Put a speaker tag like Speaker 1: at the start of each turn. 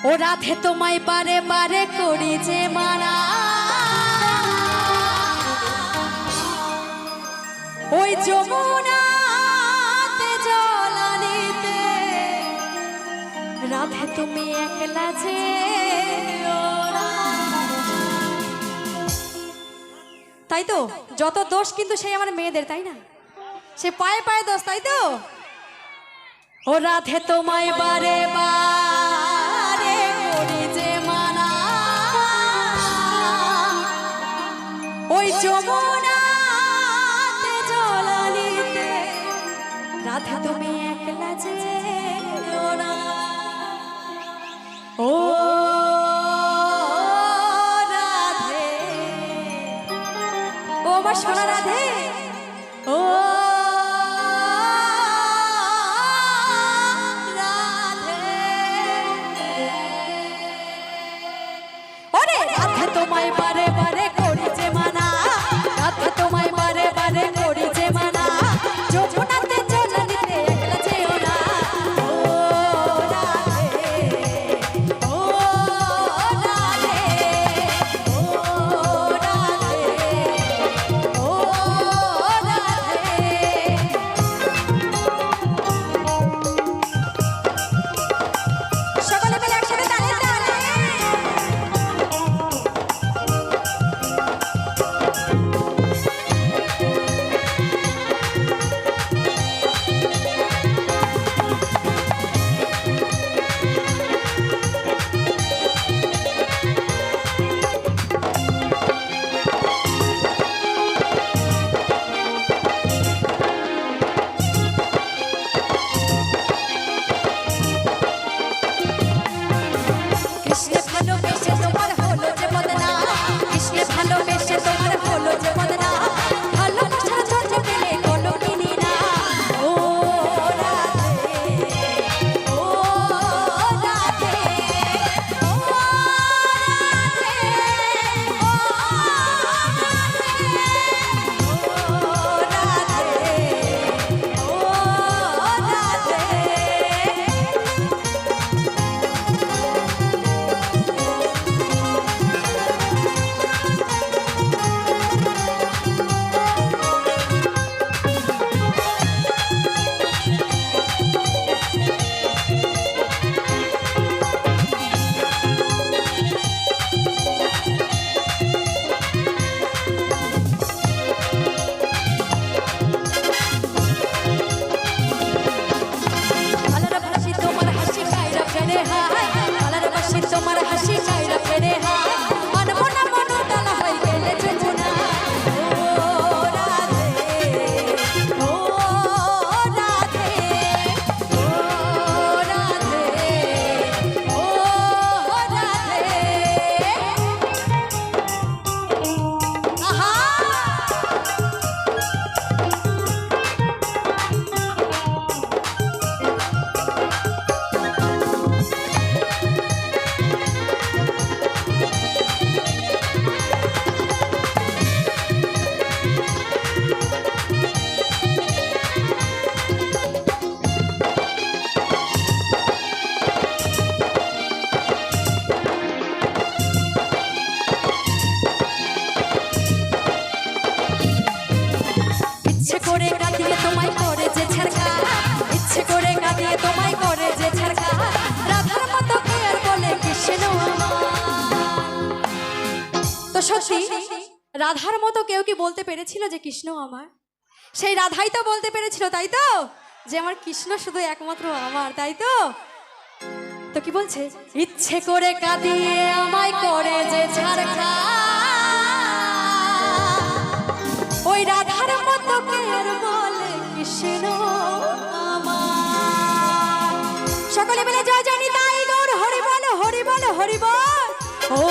Speaker 1: ও রাধে তোমায় বারে বারে করি যে মানা, ওই যমুনাতে জল আনিতে রাধে তুমি একলা যে তাই তো। যত দোষ কিন্তু সেই আমার মেয়েদের, তাই না? সে পায়ে পায়ে দোষ, তাই তো। ও রাধে তোমায় বারে বারে করি যে মানা, ওই যমুনাতে জল আনিতে রাধে তুমি একলা যে না। ও রাধে, ও আমার সোনা রাধে, ও তোমায় বারে বারে করি যে মানা, রাধে তোমায় বারে বারে করি যে মানা, যমুনাতে জল আনিতে একলা যেও না। ও রাধে, ও রাধে, ও রাধে, ও রাধে। সকলে মিলে একসাথে তালে তালে। ইচ্ছে করে কাঁদিয়ে তোমায় করে যে ছাড়কা, ইচ্ছে করে কাঁদিয়ে তোমায় করে যে ছাড়কা, রাধার মতো কে আর বলে কৃষ্ণ আমার। তো সত্যি রাধার মতো কেউ কি বলতে পেরেছিল যে কৃষ্ণ আমার? সেই রাধাই তো বলতে পেরেছিল, তাই তো, যে আমার কৃষ্ণ শুধু একমাত্র আমার, তাই তো। তো কি বলছে? ইচ্ছে করে কাঁদিয়ে আমায় করে যে ছাড়কা, ওই রাধার মতো কে আর বলে কৃষ্ণ আমার। সকলে মিলে জয় জয় নিতাই গৌর হরি বল হরি বল হরি বল। ও